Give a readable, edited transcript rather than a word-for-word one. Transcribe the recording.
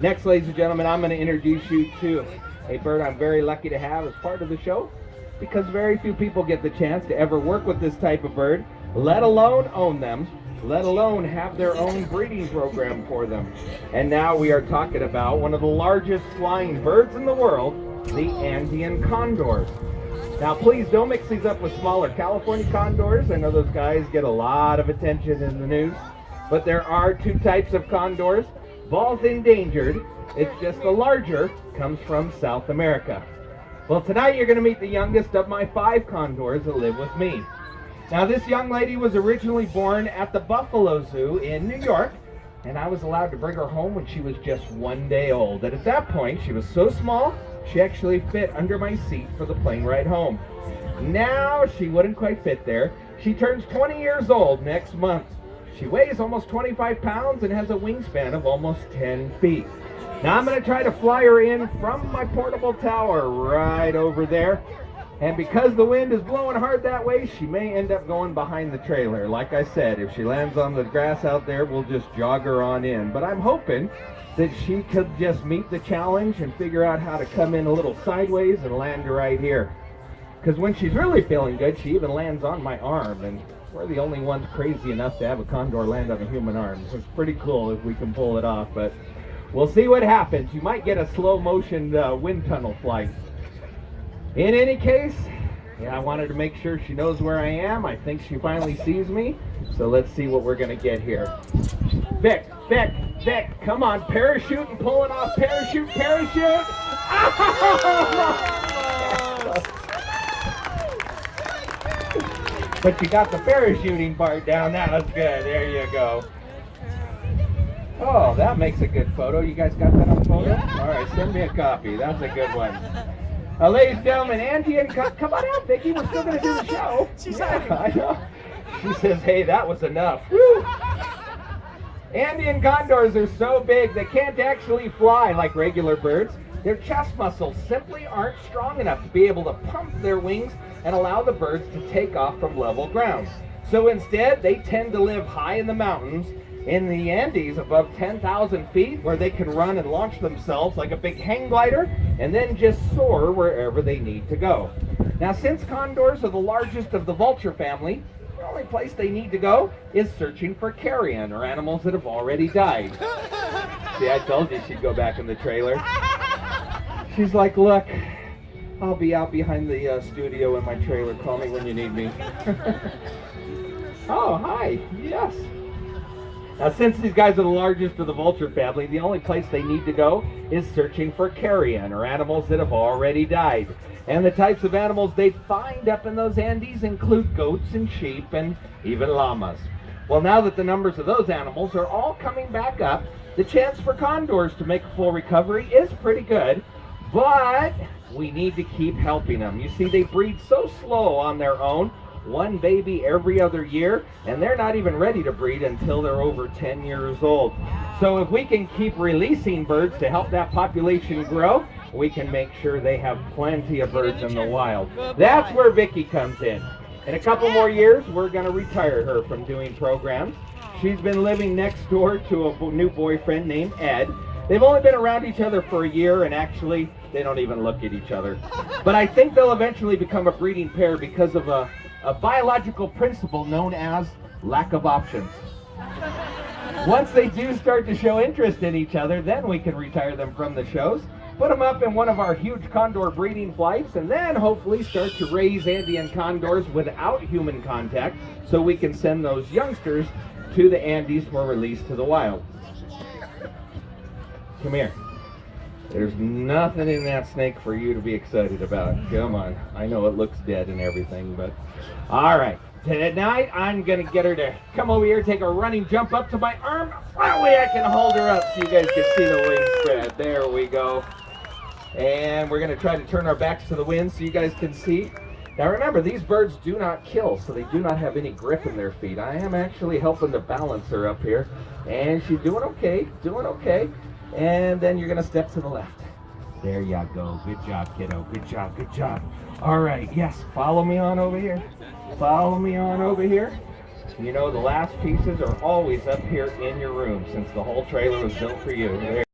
Next, ladies and gentlemen, I'm going to introduce you to a bird I'm very lucky to have as part of the show, because very few people get the chance to ever work with this type of bird, let alone own them, let alone have their own breeding program for them. And now we are talking about one of the largest flying birds in the world, the Andean condors. Now please don't mix these up with smaller California condors. I know those guys get a lot of attention in the news, but there are two types of condors, both endangered. It's just the larger comes from South America. Well, tonight you're going to meet the youngest of my 5 condors that live with me. Now, this young lady was originally born at the Buffalo Zoo in New York, and I was allowed to bring her home when she was just 1 day old. And at that point, she was so small, she actually fit under my seat for the plane ride home. Now, she wouldn't quite fit there. She turns 20 years old next month. She weighs almost 25 pounds and has a wingspan of almost 10 feet. Now I'm going to try to fly her in from my portable tower right over there. And because the wind is blowing hard that way, she may end up going behind the trailer. Like I said, if she lands on the grass out there, we'll just jog her on in. But I'm hoping that she could just meet the challenge and figure out how to come in a little sideways and land right here. Because when she's really feeling good, she even lands on my arm. And we're the only ones crazy enough to have a condor land on a human arm. So it's pretty cool if we can pull it off. But we'll see what happens. You might get a slow motion wind tunnel flight. In any case, I wanted to make sure she knows where I am. I think she finally sees me. So let's see what we're going to get here. Vic, come on. Parachute and pulling off. Parachute. But you got the parachuting part down. That was good. There you go. Oh, that makes a good photo. You guys got that on photo? All right, send me a copy. That's a good one. Ladies and gentlemen, Andean, come on out, Vicki. We're still going to do the show. I know. She says, hey, that was enough. Woo. Andean condors are so big they can't actually fly like regular birds. Their chest muscles simply aren't strong enough to be able to pump their wings and allow the birds to take off from level ground. So instead, they tend to live high in the mountains in the Andes above 10,000 feet, where they can run and launch themselves like a big hang glider and then just soar wherever they need to go. Now, since condors are the largest of the vulture family, the only place they need to go is searching for carrion, or animals that have already died. See, I told you she'd go back in the trailer. She's like, look, I'll be out behind the studio in my trailer. Call me when you need me. Oh, hi. Yes. Now, since these guys are the largest of the vulture family, the only place they need to go is searching for carrion, or animals that have already died. And the types of animals they find up in those Andes include goats and sheep and even llamas. Well, now that the numbers of those animals are all coming back up, the chance for condors to make a full recovery is pretty good, but we need to keep helping them. You see, they breed so slow on their own, 1 baby every other year, and they're not even ready to breed until they're over 10 years old. So if we can keep releasing birds to help that population grow, we can make sure they have plenty of birds in the wild. That's where Vicki comes in. In a couple more years, we're going to retire her from doing programs. She's been living next door to a new boyfriend named Ed. They've only been around each other for a year, and actually, they don't even look at each other. But I think they'll eventually become a breeding pair because of a biological principle known as lack of options. Once they do start to show interest in each other, then we can retire them from the shows, put them up in one of our huge condor breeding flights, and then hopefully start to raise Andean condors without human contact so we can send those youngsters to the Andes for release to the wild. Come here. There's nothing in that snake for you to be excited about. Come on. I know it looks dead and everything, but all right. Tonight, I'm going to get her to come over here, take a running jump up to my arm. That way I can hold her up so you guys can see the wing spread. There we go. And we're going to try to turn our backs to the wind so you guys can see. Now remember, these birds do not kill, so they do not have any grip in their feet. I am actually helping to balance her up here. And she's doing okay, And then you're going to step to the left. There you go. Good job, kiddo. Good job. All right, yes, follow me on over here. You know, the last pieces are always up here in your room since the whole trailer was built for you. There